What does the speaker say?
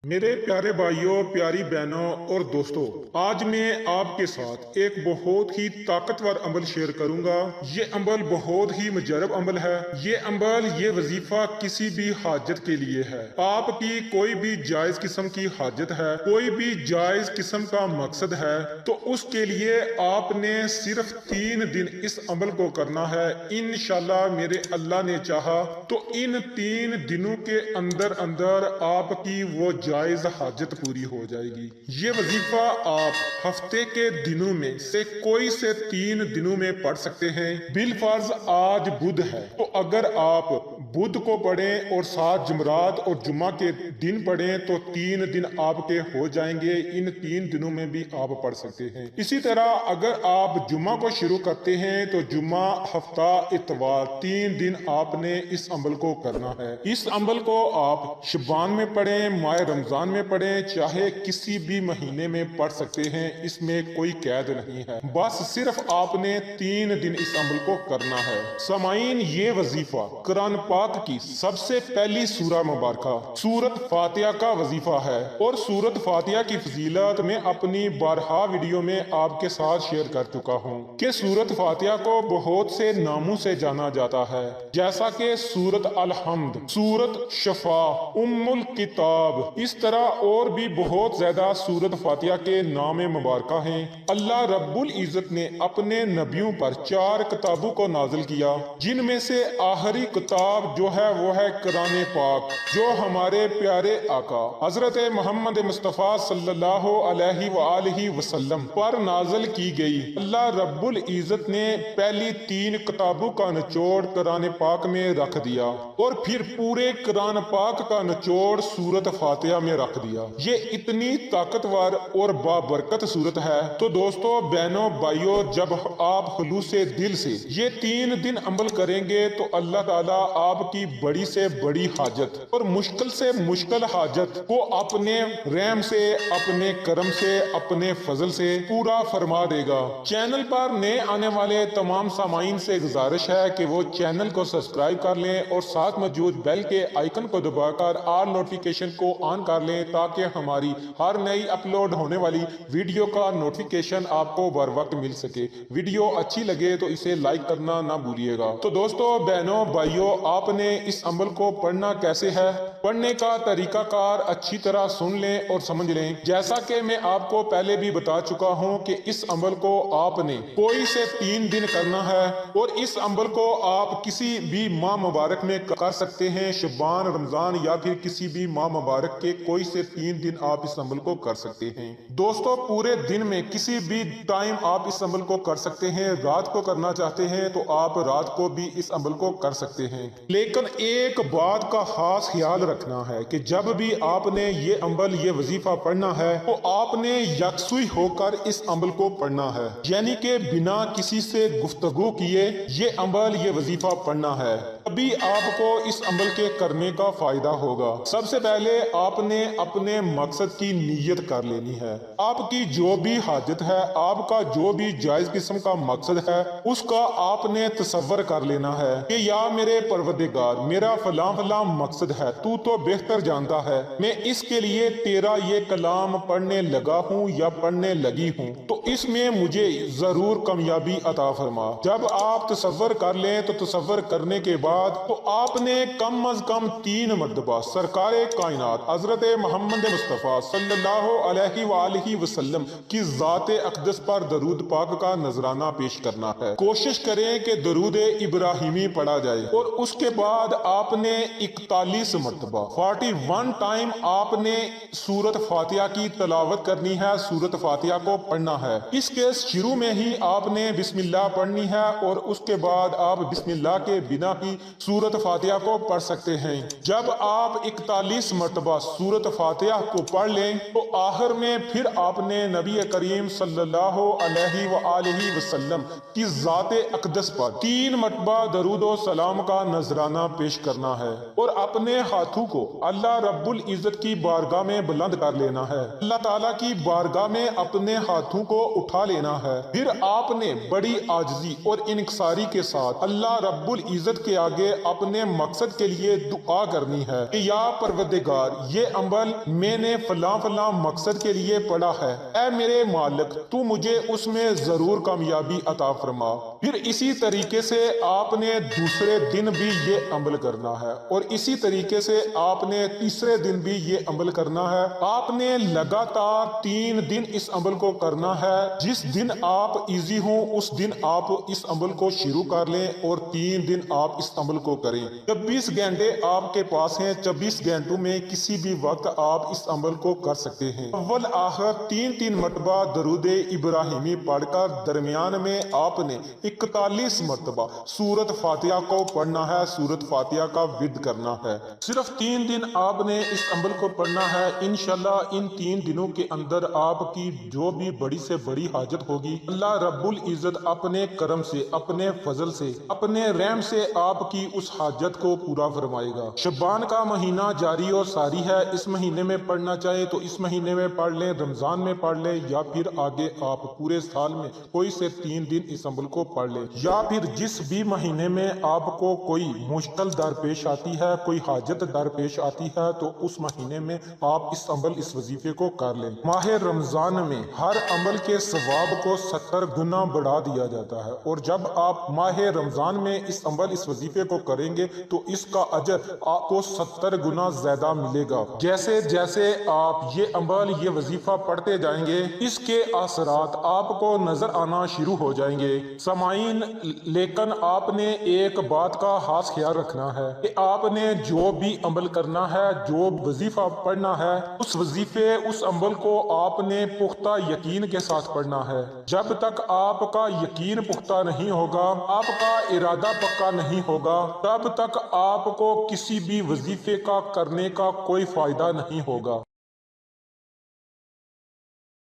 میرے پیارے بھائیوں، پیاری بہنوں اور دوستوں، آج میں آپ کے ساتھ ایک بہت ہی طاقتور عمل شیئر کروں گا۔ یہ عمل بہت ہی مجرب عمل ہے۔ یہ وظیفہ کسی بھی حاجت کے لیے ہے۔ آپ کی کوئی بھی جائز قسم کی حاجت ہے، کوئی بھی جائز قسم کا مقصد ہے، تو اس کے لیے آپ نے صرف 3 دن اس عمل کو کرنا ہے۔ انشاءاللہ میرے اللہ نے چاہا تو ان 3 دنوں کے اندر آپ کی وہ جائز حاجت پوری ہو جائے گی۔ یہ وظیفہ آپ ہفتے کے دنوں میں سے کوئی سے 3 دنوں میں پڑھ سکتے ہیں۔ بالفرض آج بدھ ہے تو اگر آپ بدھ کو پڑھیں اور 7 جمعرات اور جمعہ کے دن پڑھیں تو 3 دن آپ کے ہو جائیں گے۔ ان 3 دنوں میں بھی آپ پڑھ سکتے ہیں۔ اسی طرح اگر آپ جمعہ کو شروع کرتے ہیں تو جمعہ، ہفتہ، اتوار 3 دن آپ نے اس عمل کو کرنا ہے۔ اس عمل کو آپ شعبان میں پڑھیں، ماہ رمضان میں پڑھیں، چاہے کسی بھی مہینے میں پڑھ سکتے ہیں، اس میں کوئی قید نہیں ہے۔ بس صرف آپ نے 3 دن اس عمل کو کرنا ہے۔ سامعین، یہ وظیفہ قرآن پاک کی سب سے پہلی سورہ مبارکہ سورۃ فاتحہ کا وظیفہ ہے، اور سورۃ فاتحہ کی فضیلت میں اپنی بارہا ویڈیو میں آپ کے ساتھ شیئر کر چکا ہوں کہ سورۃ فاتحہ کو بہت سے ناموں سے جانا جاتا ہے، جیسا کہ سورۃ الحمد، سورۃ شفا، ام الکتاب، اس طرح اور بھی بہت زیادہ سورۃ فاتحہ کے نام مبارکہ ہیں۔ اللہ رب العزت نے اپنے نبیوں پر 4 کتابوں کو نازل کیا، جن میں سے آخری کتاب جو ہے وہ ہے قرآن پاک، جو ہمارے پیارے آقا حضرت محمد مصطفیٰ صلی اللہ علیہ وآلہ وسلم پر نازل کی گئی۔ اللہ رب العزت نے پہلی 3 کتابوں کا نچوڑ قرآن پاک میں رکھ دیا اور پھر پورے قرآن پاک کا نچوڑ سورۃ فاتحہ میں رکھ دیا۔ یہ اتنی طاقتور اور بابرکت سورت ہے۔ تو دوستو، بہنوں، بھائیوں، جب آپ خلوص دل سے یہ 3 دن عمل کریں گے تو اللہ تعالیٰ آپ کی بڑی سے بڑی حاجت اور مشکل سے مشکل حاجت کو اپنے رحم سے، اپنے کرم سے، اپنے فضل سے پورا فرما دے گا۔ چینل پر نئے آنے والے تمام سامعین سے گزارش ہے کہ وہ چینل کو سبسکرائب کر لیں اور ساتھ موجود بیل کے آئیکن کو دبا کر آل نوٹیفیکیشن کو آن کر لیں، تاکہ ہماری ہر نئی اپلوڈ ہونے والی ویڈیو کا نوٹیفیکیشن آپ کو بر وقت مل سکے۔ ویڈیو اچھی لگے تو اسے لائک کرنا نہ بھولیے گا۔ تو دوستو، بہنوں، بھائیوں، آپ نے اس عمل کو پڑھنا کیسے ہے؟ پڑھنے کا طریقہ کار اچھی طرح سن لیں اور سمجھ لیں۔ جیسا کہ میں آپ کو پہلے بھی بتا چکا ہوں کہ اس عمل کو آپ نے کوئی سے 3 دن کرنا ہے، اور اس عمل کو آپ کسی بھی ماہ مبارک میں کر سکتے ہیں، شعبان، رمضان یا پھر کسی بھی ماہ مبارک کے کوئی سے 3 دن آپ اس عمل کو کر سکتے ہیں۔ دوستو، پورے دن میں کسی بھی ٹائم آپ اس عمل کو کر سکتے ہیں۔ رات کو کرنا چاہتے ہیں تو آپ رات کو بھی اس عمل کو کر سکتے ہیں، لیکن ایک بات کا خاص خیال رکھنا ہے کہ جب بھی آپ نے یہ عمل، یہ وظیفہ پڑھنا ہے تو آپ نے یکسوئی ہو کر اس عمل کو پڑھنا ہے، یعنی کہ بنا کسی سے گفتگو کیے یہ عمل، یہ وظیفہ پڑھنا ہے۔ ابھی آپ کو اس عمل کے کرنے کا فائدہ ہوگا۔ سب سے پہلے آپ نے اپنے مقصد کی نیت کر لینی ہے۔ آپ کی جو بھی حاجت ہے، آپ کا جو بھی جائز قسم کا مقصد ہے، اس کا آپ نے تصور کر لینا ہے کہ یا میرے پروردگار، میرا فلاں فلاں مقصد ہے، تو بہتر جانتا ہے، میں اس کے لیے تیرا یہ کلام پڑھنے لگا ہوں یا پڑھنے لگی ہوں، تو اس میں مجھے ضرور کامیابی عطا فرما۔ جب آپ تصور کر لیں تو تصور کرنے کے بعد تو آپ نے کم از کم 3 مرتبہ سرکار کائنات حضرت محمد مصطفیٰ صلی اللہ علیہ وآلہ وسلم کی ذات اقدس پر درود پاک کا نذرانہ پیش کرنا ہے۔ کوشش کریں کہ درود ابراہیمی پڑھا جائے، اور اس کے بعد آپ نے 41 مرتبہ 41 ٹائم آپ نے سورۃ فاتحہ کی تلاوت کرنی ہے، سورۃ فاتحہ کو پڑھنا ہے۔ اس کے شروع میں ہی آپ نے بسم اللہ پڑھنی ہے، اور اس کے بعد آپ بسم اللہ کے بنا ہی سورۃ فاتحہ کو پڑھ سکتے ہیں۔ جب آپ 41 مرتبہ سورۃ فاتحہ کو پڑھ لیں تو آخر میں پھر آپ نے نبی کریم صلی اللہ علیہ وآلہ وسلم کی ذات اقدس پر 3 مرتبہ درود و سلام کا نذرانہ پیش کرنا ہے، اور اپنے ہاتھوں کو اللہ رب العزت کی بارگاہ میں بلند کر لینا ہے۔ اللہ تعالیٰ کی بارگاہ میں اپنے ہاتھوں کو اٹھا لینا ہے۔ پھر آپ نے بڑی عاجزی اور انکساری کے ساتھ اللہ رب العزت کے آگے آگے اپنے مقصد کے لیے دعا کرنی ہے کہ یا پروردگار یہ عمل میں نے فلاں فلاں مقصد کے لیے پڑھا ہے، اے میرے مالک تو مجھے اس میں ضرور کامیابی عطا فرما۔ پھر اسی طریقے سے آپ نے دوسرے دن بھی یہ عمل کرنا ہے، اور اسی طریقے سے آپ نے تیسرے دن بھی یہ عمل کرنا ہے۔ آپ نے لگاتار 3 دن اس عمل کو کرنا ہے۔ جس دن آپ ایزی ہوں اس دن آپ اس عمل کو شروع کر لیں اور 3 دن آپ اس عمل کو کریں۔ 24 گھنٹے آپ کے پاس ہیں، 24 گھنٹوں میں کسی بھی وقت آپ اس عمل کو کر سکتے ہیں۔ اول آخر 3 مرتبہ درود ابراہیمی پڑھ کر درمیان میں آپ نے 41 مرتبہ سورت فاتحہ کو پڑھنا ہے، سورت فاتحہ کا ورد کرنا ہے۔ صرف 3 دن آپ نے اس عمل کو پڑھنا ہے۔ انشاءاللہ ان 3 دنوں کے اندر آپ کی جو بھی بڑی سے بڑی حاجت ہوگی، اللہ رب العزت اپنے کرم سے، اپنے فضل سے، اپنے رحم سے آپ کی اس حاجت کو پورا فرمائے گا۔ شعبان کا مہینہ جاری اور ساری ہے، اس مہینے میں پڑھنا چاہے تو اس مہینے میں پڑھ لیں، رمضان میں پڑھ لیں، یا پھر آگے آپ پورے سال میں کوئی سے 3 دن اس عمل کو پڑھ لیں، یا پھر جس بھی مہینے میں آپ کو کوئی مشکل درپیش آتی ہے، کوئی حاجت درپیش آتی ہے تو اس مہینے میں آپ اس عمل اس وظیفے کو کر لیں۔ ماہ رمضان میں ہر عمل کے ثواب کو 70 گنا بڑھا دیا جاتا ہے، اور جب آپ ماہ رمضان میں اس عمل اس وظیفے کو کریں گے تو اس کا اجر آپ کو 70 گنا زیادہ ملے گا۔ جیسے جیسے آپ یہ عمل یہ وظیفہ پڑھتے جائیں گے اس کے اثرات آپ کو نظر آنا شروع ہو جائیں گے۔ سامعین، لیکن آپ نے ایک بات کا خاص خیال رکھنا ہے کہ آپ نے جو بھی عمل کرنا ہے، جو وظیفہ پڑھنا ہے، اس وظیفے اس عمل کو آپ نے پختہ یقین کے ساتھ پڑھنا ہے۔ جب تک آپ کا یقین پختہ نہیں ہوگا، آپ کا ارادہ پکا نہیں ہوگا، تب تک آپ کو کسی بھی وظیفے کا کرنے کا کوئی فائدہ نہیں ہوگا۔